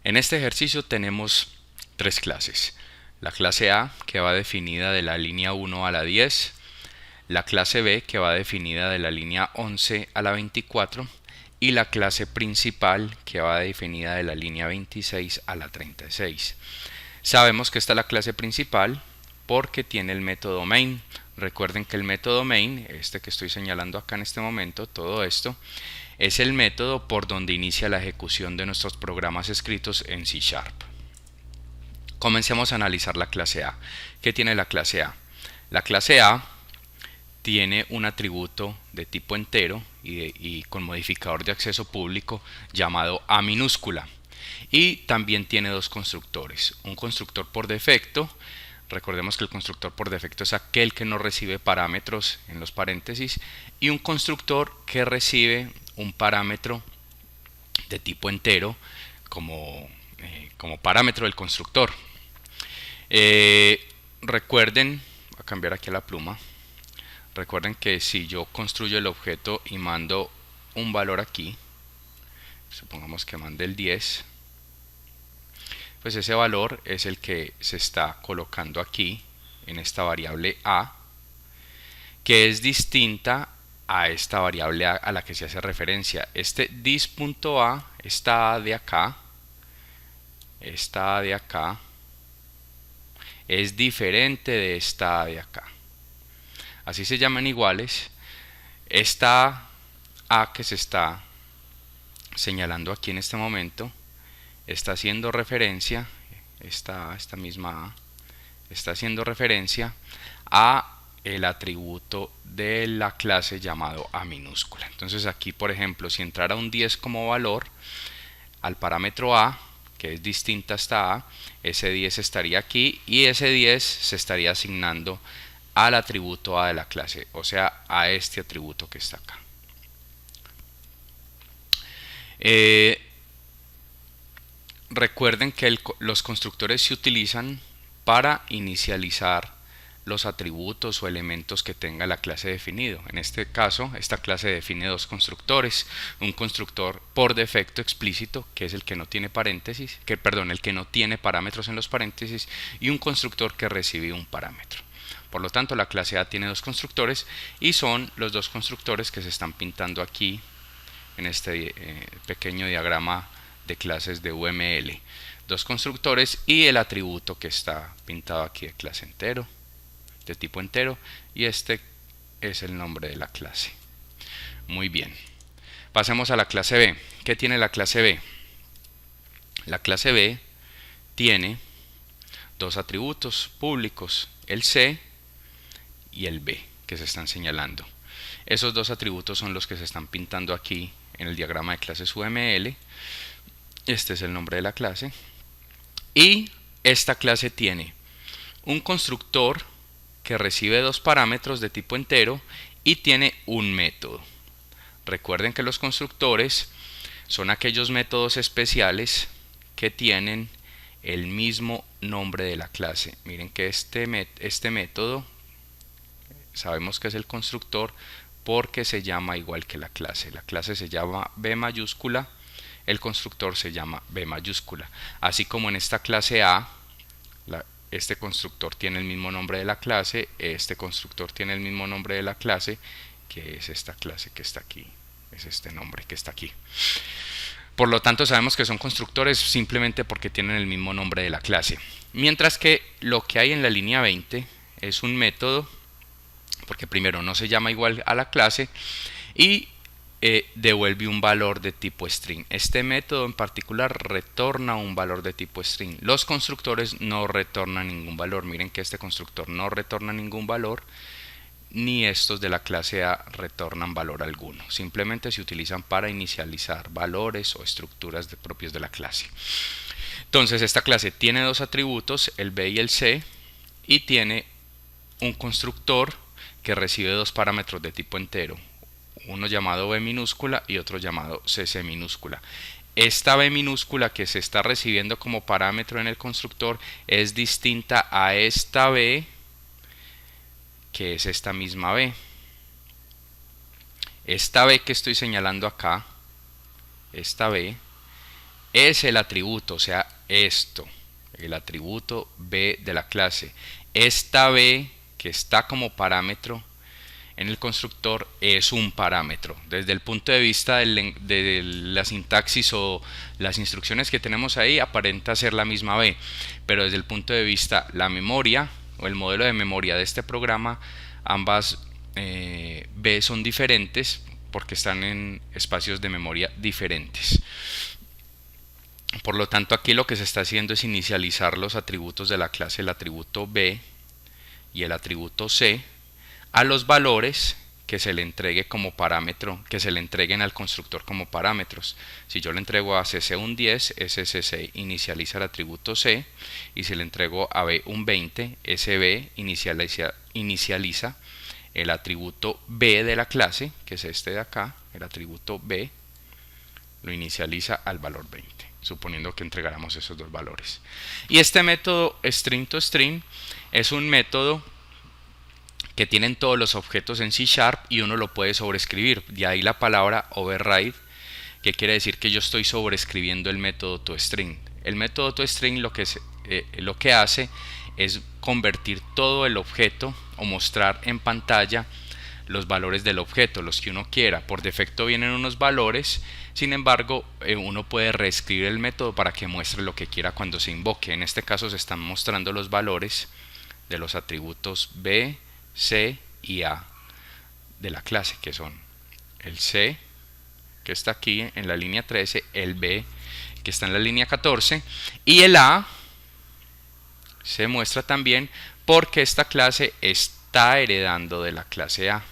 En este ejercicio tenemos tres clases. La clase A, que va definida de la línea 1 a la 10, la clase B, que va definida de la línea 11 a la 24, y la clase principal, que va definida de la línea 26 a la 36. Sabemos que esta es la clase principal porque tiene el método main. Recuerden que el método main, este que estoy señalando acá en este momento, todo esto, es el método por donde inicia la ejecución de nuestros programas escritos en C#. Comencemos a analizar la clase A. ¿Qué tiene la clase A? La clase A tiene un atributo de tipo entero y con modificador de acceso público llamado A minúscula. Y también tiene dos constructores. Un constructor por defecto. Recordemos que el constructor por defecto es aquel que no recibe parámetros en los paréntesis. Y un constructor que recibe un parámetro de tipo entero como parámetro del constructor. Recuerden, voy a cambiar aquí la pluma. Recuerden que si yo construyo el objeto y mando un valor aquí, supongamos que mande el 10, pues ese valor es el que se está colocando aquí en esta variable A, que es distinta a esta variable A a la que se hace referencia. Este dis.a, esta A de acá, es diferente de esta A de acá. Así se llaman iguales. Esta A que se está señalando aquí en este momento está haciendo referencia, esta misma A, está haciendo referencia a el atributo de la clase llamado A minúscula. Entonces aquí, por ejemplo, si entrara un 10 como valor al parámetro A, que es distinta a esta A, ese 10 estaría aquí y ese 10 se estaría asignando al atributo A de la clase, o sea, a este atributo que está acá. Recuerden que los constructores se utilizan para inicializar los atributos o elementos que tenga la clase definido. En este caso, esta clase define dos constructores: un constructor por defecto explícito, que es el que no tiene paréntesis, el que no tiene parámetros en los paréntesis, y un constructor que recibe un parámetro. Por lo tanto, la clase A tiene dos constructores y son los dos constructores que se están pintando aquí en este pequeño diagrama de clases de UML. Dos constructores y el atributo que está pintado aquí de clase entero, de tipo entero, y este es el nombre de la clase. Muy bien. Pasemos a la clase B. ¿Qué tiene la clase B? La clase B tiene dos atributos públicos, el C y el B, que se están señalando. Esos dos atributos son los que se están pintando aquí en el diagrama de clases UML. Este es el nombre de la clase. Y esta clase tiene un constructor que recibe dos parámetros de tipo entero y tiene un método. Recuerden que los constructores son aquellos métodos especiales que tienen el mismo nombre de la clase. Miren que este método sabemos que es el constructor porque se llama igual que la clase. La clase se llama B mayúscula, el constructor se llama B mayúscula. Así como en esta clase A, este constructor tiene el mismo nombre de la clase, este constructor tiene el mismo nombre de la clase, que es esta clase que está aquí, es este nombre que está aquí. Por lo tanto, sabemos que son constructores simplemente porque tienen el mismo nombre de la clase. Mientras que lo que hay en la línea 20 es un método, porque primero no se llama igual a la clase, y devuelve un valor de tipo string. Este método en particular retorna un valor de tipo string. Los constructores no retornan ningún valor. Miren que este constructor no retorna ningún valor, ni estos de la clase A retornan valor alguno. Simplemente se utilizan para inicializar valores o estructuras propios de la clase. Entonces esta clase tiene dos atributos, el B y el C, y tiene un constructor que recibe dos parámetros de tipo entero, uno llamado B minúscula y otro llamado CC minúscula. Esta B minúscula que se está recibiendo como parámetro en el constructor es distinta a esta B, que es esta misma B. Esta B que estoy señalando acá, esta B, es el atributo, o sea, esto, el atributo B de la clase. Esta B que está como parámetro en el constructor es un parámetro. Desde el punto de vista de la sintaxis o las instrucciones que tenemos ahí, aparenta ser la misma B, pero desde el punto de vista la memoria o el modelo de memoria de este programa, ambas B son diferentes porque están en espacios de memoria diferentes. Por lo tanto, aquí lo que se está haciendo es inicializar los atributos de la clase, el atributo B y el atributo C, a los valores que se le entregue como parámetro, que se le entreguen al constructor como parámetros. Si yo le entrego a CC un 10, ese CC inicializa el atributo C, y si le entrego a B un 20, ese B inicializa el atributo B de la clase, que es este de acá, el atributo B, lo inicializa al valor 20, suponiendo que entregáramos esos dos valores. Y este método string2string es un método que tienen todos los objetos en C# y uno lo puede sobreescribir. De ahí la palabra override, que quiere decir que yo estoy sobreescribiendo el método toString. El método toString lo que hace es convertir todo el objeto o mostrar en pantalla los valores del objeto, los que uno quiera. Por defecto vienen unos valores, sin embargo uno puede reescribir el método para que muestre lo que quiera cuando se invoque. En este caso se están mostrando los valores de los atributos B, C y A de la clase, que son el C, que está aquí en la línea 13, el B, que está en la línea 14, y el A se muestra también porque esta clase está heredando de la clase A.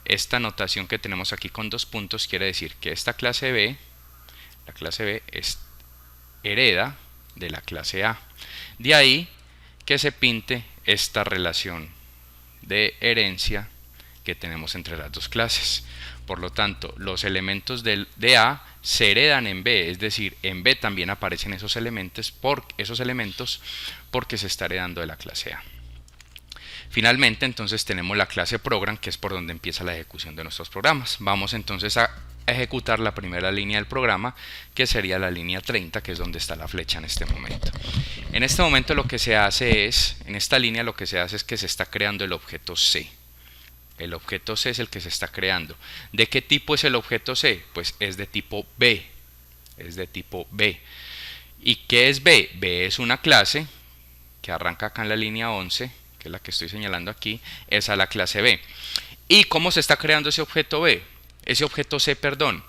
Esta notación que tenemos aquí con dos puntos quiere decir que esta clase B, la clase B, hereda de la clase A. De ahí que se pinte esta relación de herencia que tenemos entre las dos clases. Por lo tanto, los elementos de A se heredan en B, es decir, en B también aparecen esos elementos porque se está heredando de la clase A. Finalmente, entonces tenemos la clase program, que es por donde empieza la ejecución de nuestros programas. Vamos entonces a ejecutar la primera línea del programa, que sería la línea 30, que es donde está la flecha en este momento. En este momento lo que se hace es, en esta línea lo que se hace es que se está creando el objeto C. El objeto C es el que se está creando. ¿De qué tipo es el objeto C? Pues es de tipo B. Es de tipo B. ¿Y qué es B? B es una clase que arranca acá en la línea 11, que es la que estoy señalando aquí, esa es la clase B. ¿Y cómo se está creando ese objeto B? Ese objeto C, perdón.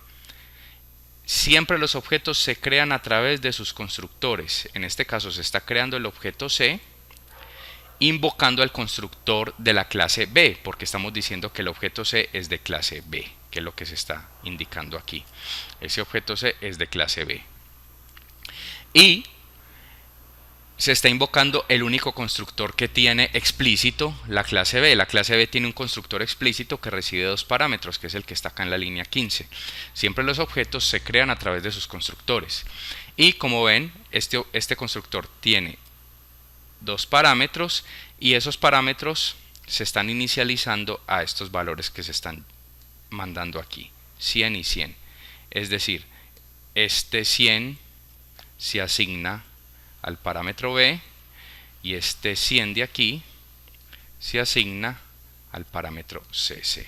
Siempre los objetos se crean a través de sus constructores. En este caso se está creando el objeto C invocando al constructor de la clase B, porque estamos diciendo que el objeto C es de clase B, que es lo que se está indicando aquí. Ese objeto C es de clase B. Y se está invocando el único constructor que tiene explícito la clase B. La clase B tiene un constructor explícito que recibe dos parámetros, que es el que está acá en la línea 15. Siempre los objetos se crean a través de sus constructores. Y como ven, este constructor tiene dos parámetros y esos parámetros se están inicializando a estos valores que se están mandando aquí, 100 y 100. Es decir, este 100 se asigna al parámetro B y este 100 de aquí se asigna al parámetro CC.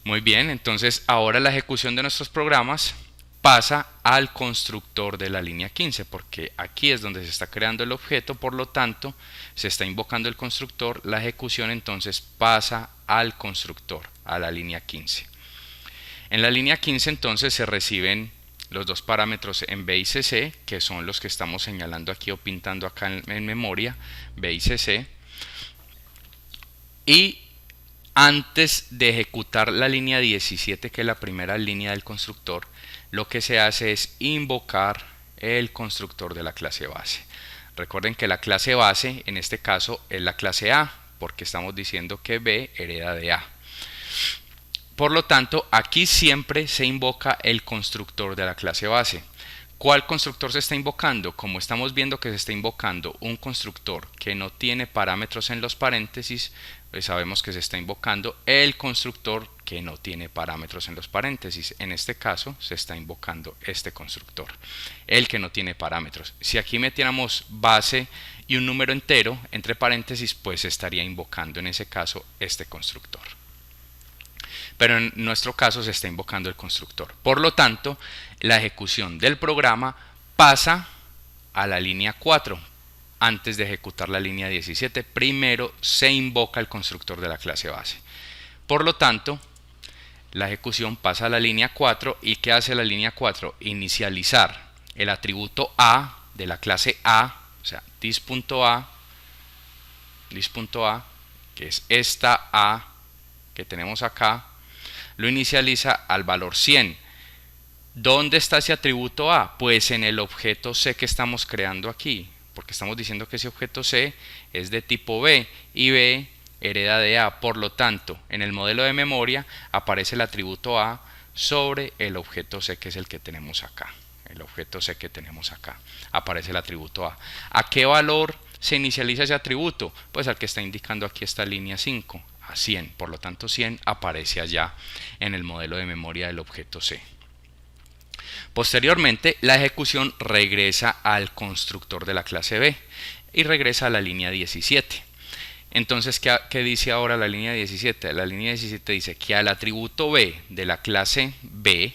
Muy bien, entonces ahora la ejecución de nuestros programas pasa al constructor de la línea 15, porque aquí es donde se está creando el objeto, por lo tanto se está invocando el constructor. La ejecución entonces pasa al constructor, a la línea 15. En la línea 15 entonces se reciben los dos parámetros en B y CC, que son los que estamos señalando aquí o pintando acá en memoria, B y CC. Y antes de ejecutar la línea 17, que es la primera línea del constructor, lo que se hace es invocar el constructor de la clase base. Recuerden que la clase base en este caso es la clase A, porque estamos diciendo que B hereda de A. Por lo tanto, aquí siempre se invoca el constructor de la clase base. ¿Cuál constructor se está invocando? Como estamos viendo que se está invocando un constructor que no tiene parámetros en los paréntesis, pues sabemos que se está invocando el constructor que no tiene parámetros en los paréntesis. En este caso se está invocando este constructor, el que no tiene parámetros. Si aquí metiéramos base y un número entero entre paréntesis, pues se estaría invocando en ese caso este constructor. Pero en nuestro caso se está invocando el constructor. Por lo tanto, la ejecución del programa pasa a la línea 4. Antes de ejecutar la línea 17, primero se invoca el constructor de la clase base. Por lo tanto, la ejecución pasa a la línea 4. ¿Y qué hace la línea 4? Inicializar el atributo A de la clase A, o sea, this.a, que es esta A que tenemos acá, lo inicializa al valor 100. ¿Dónde está ese atributo A? Pues en el objeto C que estamos creando aquí, porque estamos diciendo que ese objeto C es de tipo B y B hereda de A. Por lo tanto, en el modelo de memoria aparece el atributo A sobre el objeto C, que es el que tenemos acá. El objeto C que tenemos acá, aparece el atributo A. ¿A qué valor se inicializa ese atributo? Pues al que está indicando aquí esta línea 5, a 100. Por lo tanto, 100 aparece allá en el modelo de memoria del objeto C. Posteriormente, la ejecución regresa al constructor de la clase B y regresa a la línea 17. Entonces, ¿qué dice ahora la línea 17? La línea 17 dice que al atributo B de la clase B,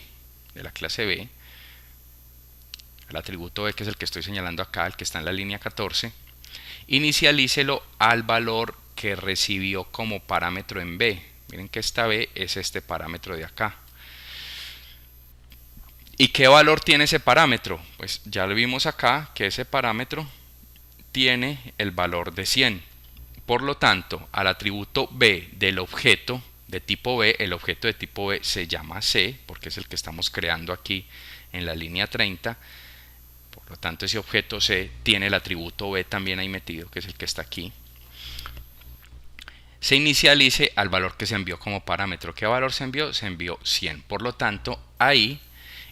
el atributo B, que es el que estoy señalando acá, el que está en la línea 14, inicialícelo al valor que recibió como parámetro en B. Miren que esta B es este parámetro de acá. ¿Y qué valor tiene ese parámetro? Pues ya lo vimos acá, que ese parámetro tiene el valor de 100. Por lo tanto, al atributo B del objeto de tipo B, el objeto de tipo B se llama C, porque es el que estamos creando aquí en la línea 30. Por lo tanto, ese objeto C tiene el atributo B también ahí metido, que es el que está aquí. Se inicialice al valor que se envió como parámetro. ¿Qué valor se envió? Se envió 100. Por lo tanto, ahí,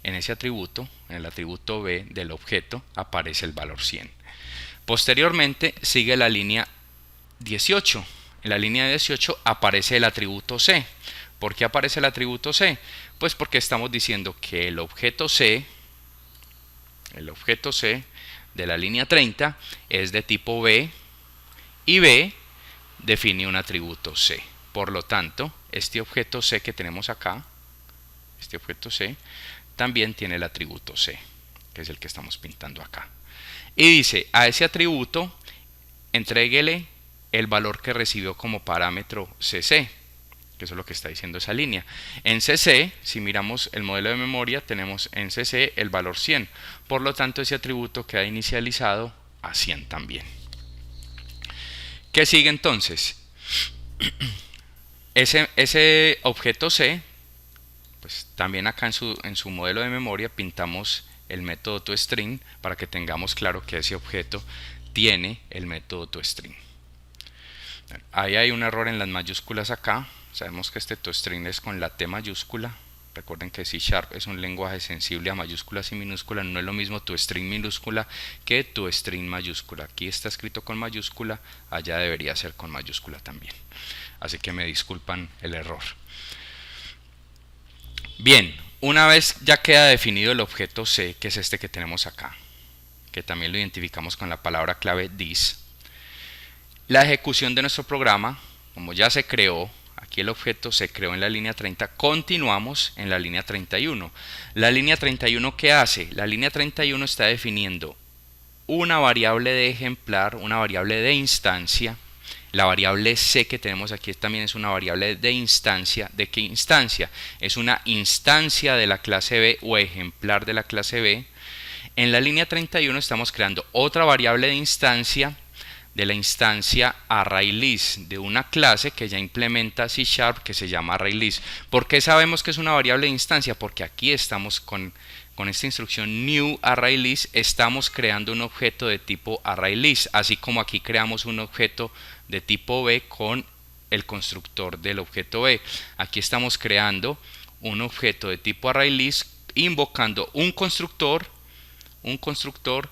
en ese atributo, en el atributo B del objeto, aparece el valor 100. Posteriormente, sigue la línea 18. En la línea 18 aparece el atributo C. ¿Por qué aparece el atributo C? Pues porque estamos diciendo que el objeto C de la línea 30 es de tipo B y B define un atributo C. Por lo tanto, este objeto C que tenemos acá, este objeto C, también tiene el atributo C, que es el que estamos pintando acá. Y dice, a ese atributo, entréguele el valor que recibió como parámetro CC, que eso es lo que está diciendo esa línea. En CC, si miramos el modelo de memoria, tenemos en CC el valor 100. Por lo tanto, ese atributo queda inicializado a 100 también. ¿Qué sigue entonces? Ese objeto C, pues también acá en su modelo de memoria pintamos el método toString para que tengamos claro que ese objeto tiene el método toString. Ahí hay un error en las mayúsculas acá. Sabemos que este toString es con la T mayúscula. Recuerden que C# es un lenguaje sensible a mayúsculas y minúsculas. No es lo mismo toString minúscula que toString mayúscula. Aquí está escrito con mayúscula, allá debería ser con mayúscula también. Así que me disculpan el error. Bien, una vez ya queda definido el objeto C, que es este que tenemos acá, que también lo identificamos con la palabra clave this, la ejecución de nuestro programa, como ya se creó, aquí el objeto se creó en la línea 30, continuamos en la línea 31. La línea 31, ¿qué hace? La línea 31 está definiendo una variable de ejemplar, una variable de instancia. La variable C que tenemos aquí también es una variable de instancia. ¿De qué instancia? Es una instancia de la clase B o ejemplar de la clase B. En la línea 31 estamos creando otra variable de instancia, de la instancia ArrayList, de una clase que ya implementa C# que se llama ArrayList. ¿Por qué sabemos que es una variable de instancia? Porque aquí estamos con esta instrucción new ArrayList, estamos creando un objeto de tipo ArrayList, así como aquí creamos un objeto de tipo B con el constructor del objeto B. Aquí estamos creando un objeto de tipo ArrayList invocando un constructor un constructor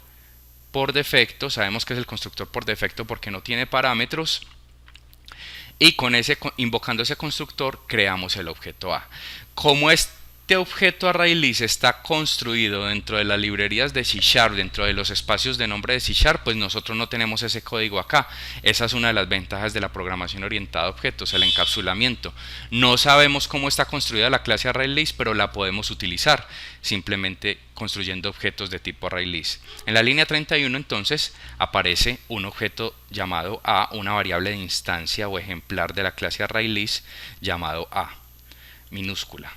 por defecto. Sabemos que es el constructor por defecto porque no tiene parámetros, y invocando ese constructor creamos el objeto A. Como este objeto ArrayList está construido dentro de las librerías de C#, dentro de los espacios de nombre de C#, pues nosotros no tenemos ese código acá. Esa es una de las ventajas de la programación orientada a objetos, el encapsulamiento. No sabemos cómo está construida la clase ArrayList, pero la podemos utilizar simplemente construyendo objetos de tipo ArrayList. En la línea 31 entonces aparece un objeto llamado A, una variable de instancia o ejemplar de la clase ArrayList llamado A minúscula.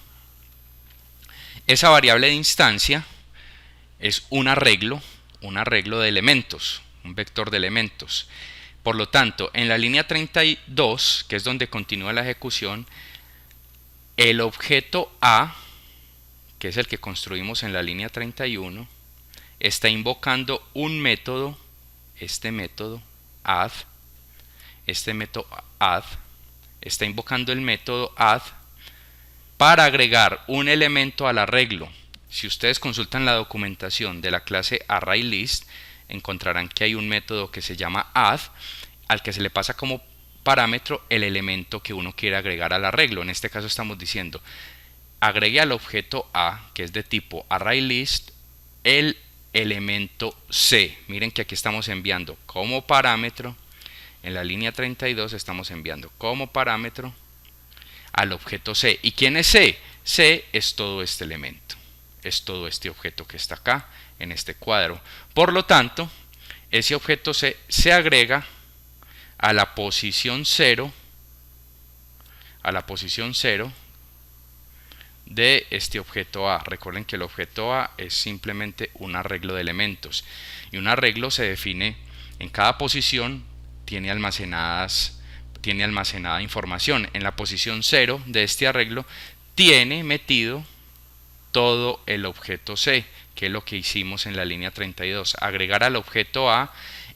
Esa variable de instancia es un arreglo de elementos, un vector de elementos. Por lo tanto, en la línea 32, que es donde continúa la ejecución, el objeto A, que es el que construimos en la línea 31, está invocando un método, este método add, está invocando el método add para agregar un elemento al arreglo. Si ustedes consultan la documentación de la clase ArrayList, encontrarán que hay un método que se llama add, al que se le pasa como parámetro el elemento que uno quiere agregar al arreglo. En este caso estamos diciendo, agregue al objeto A, que es de tipo ArrayList, el elemento C. Miren que aquí estamos enviando como parámetro, en la línea 32 estamos enviando como parámetro al objeto C. ¿Y quién es C? C es todo este elemento, es todo este objeto que está acá en este cuadro. Por lo tanto, ese objeto C se agrega a la posición 0, de este objeto A. Recuerden que el objeto A es simplemente un arreglo de elementos, y un arreglo se define en cada posición, tiene almacenada información. En la posición 0 de este arreglo tiene metido todo el objeto C, que es lo que hicimos en la línea 32, agregar al objeto A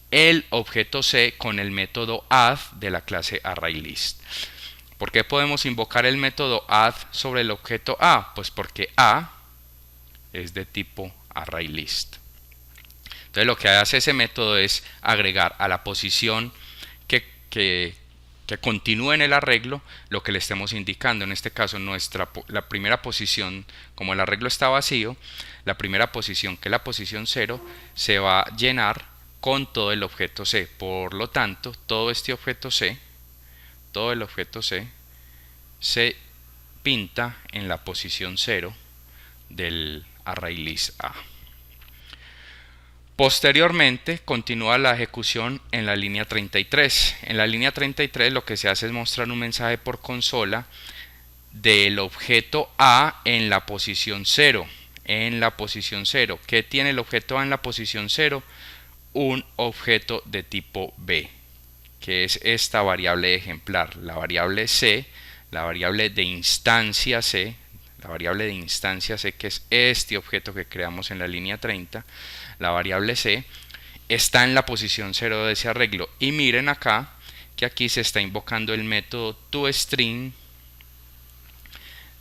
el objeto C con el método add de la clase ArrayList. ¿Por qué podemos invocar el método add sobre el objeto A? Pues porque A es de tipo ArrayList. Entonces lo que hace ese método es agregar a la posición que continúe en el arreglo lo que le estemos indicando. En este caso la primera posición, como el arreglo está vacío, la primera posición, que es la posición 0, se va a llenar con todo el objeto C. Por lo tanto, todo este objeto C, todo el objeto C se pinta en la posición 0 del ArrayList A. Posteriormente continúa la ejecución en la línea 33. En la línea 33 lo que se hace es mostrar un mensaje por consola del objeto A en la posición 0. En la posición 0. ¿Qué tiene el objeto A en la posición 0? Un objeto de tipo B, que es esta variable ejemplar, la variable C, la variable de instancia C, que es este objeto que creamos en la línea 30, la variable C, está en la posición 0 de ese arreglo. Y miren acá que aquí se está invocando el método toString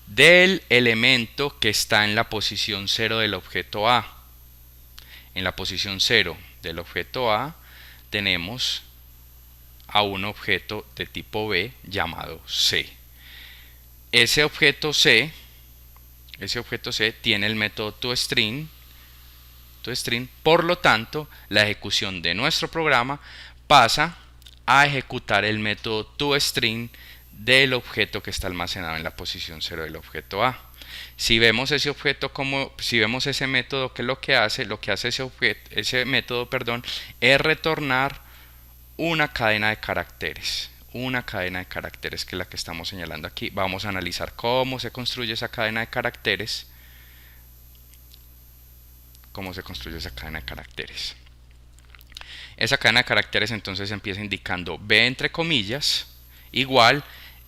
del elemento que está en la posición 0 del objeto A. En la posición 0 del objeto A tenemos a un objeto de tipo B llamado C. Ese objeto C tiene el método toString, por lo tanto la ejecución de nuestro programa pasa a ejecutar el método toString del objeto que está almacenado en la posición 0 del objeto A. Si vemos ese método, ¿qué es lo que hace? Lo que hace ese método, es retornar una cadena de caracteres. Que es la que estamos señalando aquí. Vamos a analizar cómo se construye esa cadena de caracteres. Esa cadena de caracteres entonces empieza indicando B entre comillas, igual,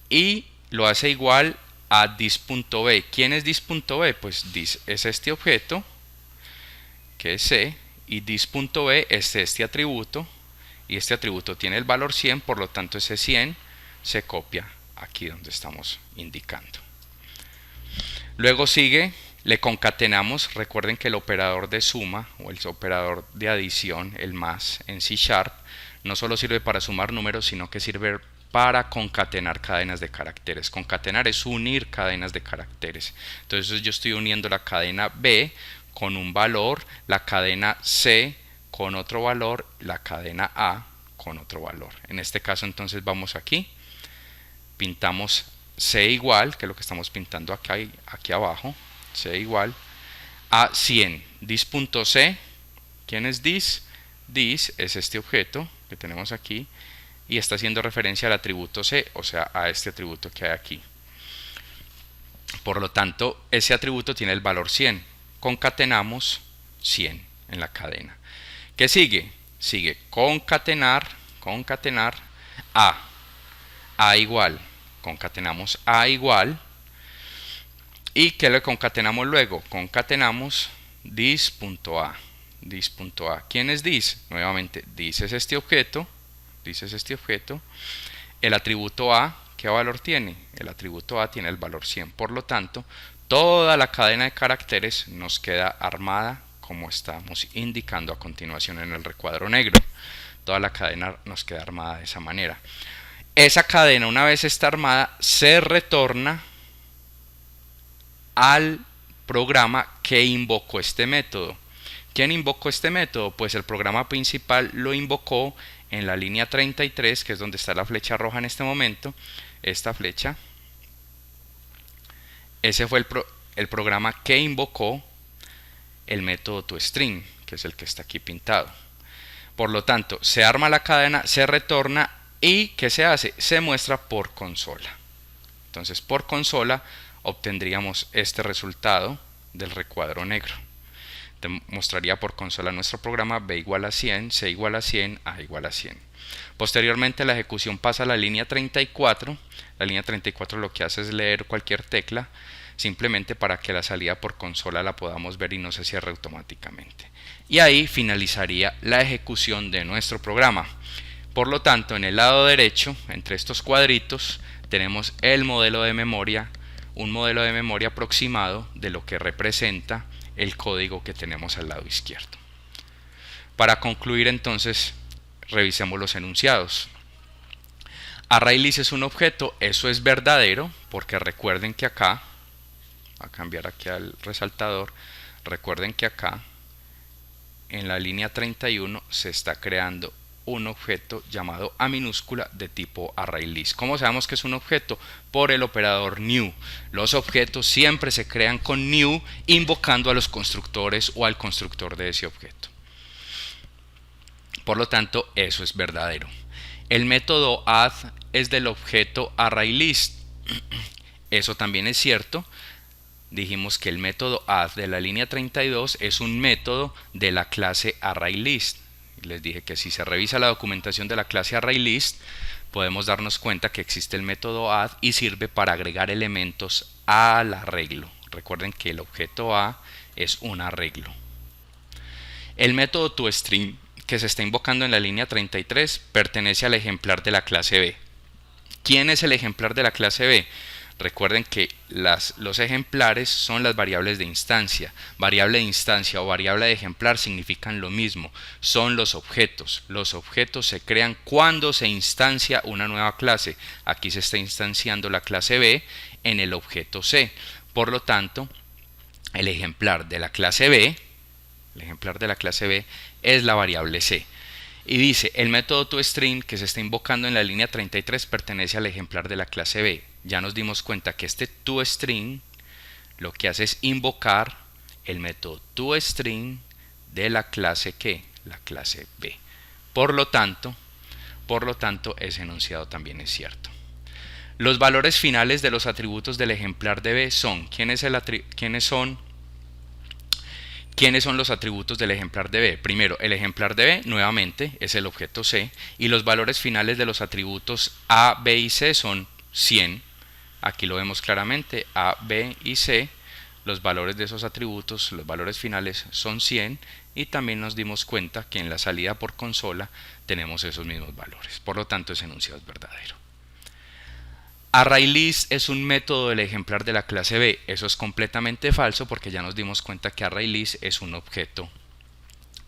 y lo hace igual a dis.b. ¿Quién es dis.b? Pues dis es este objeto, que es C, y dis.b es este atributo, y este atributo tiene el valor 100, por lo tanto ese 100 se copia aquí donde estamos indicando. Luego sigue Le concatenamos, recuerden que el operador de suma o el operador de adición, el más en C Sharp, no solo sirve para sumar números, sino que sirve para concatenar cadenas de caracteres. Concatenar es unir cadenas de caracteres. Entonces yo estoy uniendo la cadena B con un valor, la cadena C con otro valor, la cadena A con otro valor. En este caso entonces vamos aquí, pintamos C igual, que es lo que estamos pintando aquí abajo, C igual a 100. Dis.c, ¿quién es dis? Dis es este objeto que tenemos aquí y está haciendo referencia al atributo C, o sea, a este atributo que hay aquí. Por lo tanto, ese atributo tiene el valor 100. Concatenamos 100 en la cadena. ¿Qué sigue? Sigue concatenar A igual. Concatenamos A igual. ¿Y qué le concatenamos luego? Concatenamos dis.a. Dis.a. ¿Quién es dis? Nuevamente, dis es este objeto. El atributo A, ¿qué valor tiene? El atributo A tiene el valor 100. Por lo tanto, toda la cadena de caracteres nos queda armada como estamos indicando a continuación en el recuadro negro. Toda la cadena nos queda armada de esa manera. Esa cadena, una vez está armada, se retorna al programa que invocó este método. ¿Quién invocó este método? Pues el programa principal lo invocó en la línea 33, que es donde está la flecha roja en este momento, esta flecha. Ese fue el programa que invocó el método toString, que es el que está aquí pintado. Por lo tanto, se arma la cadena, se retorna y ¿qué se hace? Se muestra por consola. Entonces, por consola obtendríamos este resultado del recuadro negro. Te mostraría por consola nuestro programa B igual a 100, C igual a 100, A igual a 100. Posteriormente la ejecución pasa a la línea 34. La línea 34 lo que hace es leer cualquier tecla, simplemente para que la salida por consola la podamos ver y no se cierre automáticamente. Y ahí finalizaría la ejecución de nuestro programa. Por lo tanto, en el lado derecho, entre estos cuadritos, tenemos el modelo de memoria, un modelo de memoria aproximado de lo que representa el código que tenemos al lado izquierdo. Para concluir entonces, revisemos los enunciados. ArrayList es un objeto, eso es verdadero, porque recuerden que acá, voy a cambiar aquí al resaltador, recuerden que acá, en la línea 31, se está creando un objeto llamado A minúscula de tipo ArrayList. ¿Cómo sabemos que es un objeto? Por el operador new. Los objetos siempre se crean con new, invocando a los constructores o al constructor de ese objeto. Por lo tanto, eso es verdadero. El método add es del objeto ArrayList. Eso también es cierto. Dijimos que el método add de la línea 32 es un método de la clase ArrayList. Les dije que si se revisa la documentación de la clase ArrayList, podemos darnos cuenta que existe el método add y sirve para agregar elementos al arreglo. Recuerden que el objeto A es un arreglo. El método toString que se está invocando en la línea 33 pertenece al ejemplar de la clase B. ¿Quién es el ejemplar de la clase B? Recuerden que los ejemplares son las variables de instancia. Variable de instancia o variable de ejemplar significan lo mismo. Son los objetos. Los objetos se crean cuando se instancia una nueva clase. Aquí se está instanciando la clase B en el objeto C. Por lo tanto, el ejemplar de la clase B es la variable C. Y dice, el método toString que se está invocando en la línea 33 pertenece al ejemplar de la clase B. Ya nos dimos cuenta que este toString lo que hace es invocar el método toString de la clase ¿qué? La clase B. Por lo tanto, ese enunciado también es cierto. Los valores finales de los atributos del ejemplar de B son, ¿quiénes son los atributos del ejemplar de B? Primero, el ejemplar de B, nuevamente, es el objeto C, y los valores finales de los atributos A, B y C son 100. Aquí lo vemos claramente, A, B y C, los valores de esos atributos, los valores finales son 100, y también nos dimos cuenta que en la salida por consola tenemos esos mismos valores. Por lo tanto, ese enunciado es verdadero. ArrayList es un método del ejemplar de la clase B. Eso es completamente falso porque ya nos dimos cuenta que ArrayList es un objeto,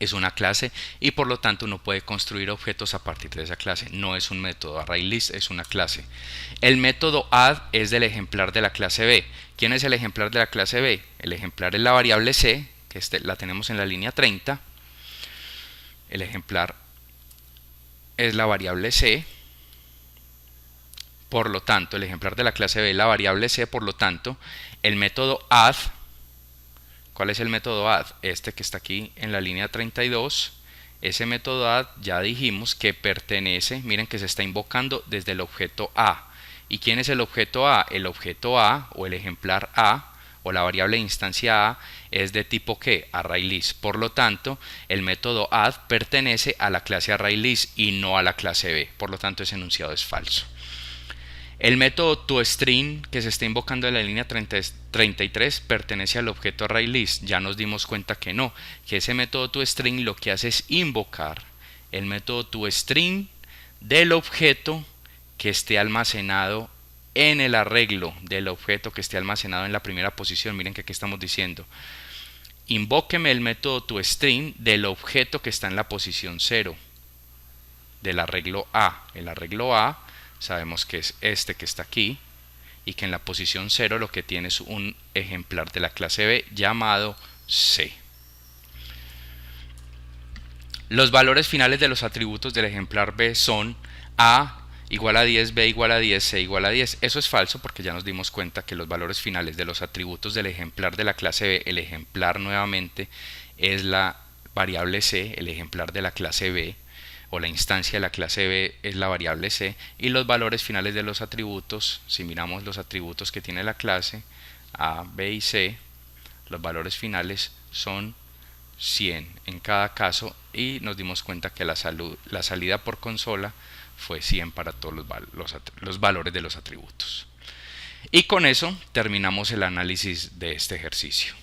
es una clase y por lo tanto uno puede construir objetos a partir de esa clase. No es un método, ArrayList es una clase. El método add es del ejemplar de la clase B. ¿Quién es el ejemplar de la clase B? El ejemplar es la variable C, que la tenemos en la línea 30. El ejemplar es la variable C. Por lo tanto, el ejemplar de la clase B es la variable C. Por lo tanto, el método add, ¿cuál es el método add? Este que está aquí en la línea 32. Ese método add ya dijimos que pertenece, miren que se está invocando desde el objeto A. ¿Y quién es el objeto A? El objeto A o el ejemplar A o la variable de instancia A es de tipo ¿qué? ArrayList. Por lo tanto, el método add pertenece a la clase ArrayList y no a la clase B. Por lo tanto, ese enunciado es falso. El método toString que se está invocando en la línea 33 pertenece al objeto ArrayList. Ya nos dimos cuenta que no, que ese método toString lo que hace es invocar el método toString del objeto que esté almacenado en el arreglo del objeto que esté almacenado en la primera posición. Miren que aquí estamos diciendo, invóqueme el método toString del objeto que está en la posición 0 del arreglo A. El arreglo A sabemos que es este que está aquí y que en la posición 0 lo que tiene es un ejemplar de la clase B llamado C. Los valores finales de los atributos del ejemplar B son A igual a 10, B igual a 10, C igual a 10. Eso es falso porque ya nos dimos cuenta que los valores finales de los atributos del ejemplar de la clase B, el ejemplar nuevamente es la variable C, el ejemplar de la clase B, o la instancia de la clase B es la variable C, y los valores finales de los atributos, si miramos los atributos que tiene la clase A, B y C, los valores finales son 100 en cada caso, y nos dimos cuenta que la salida por consola fue 100 para todos los valores de los atributos. Y con eso terminamos el análisis de este ejercicio.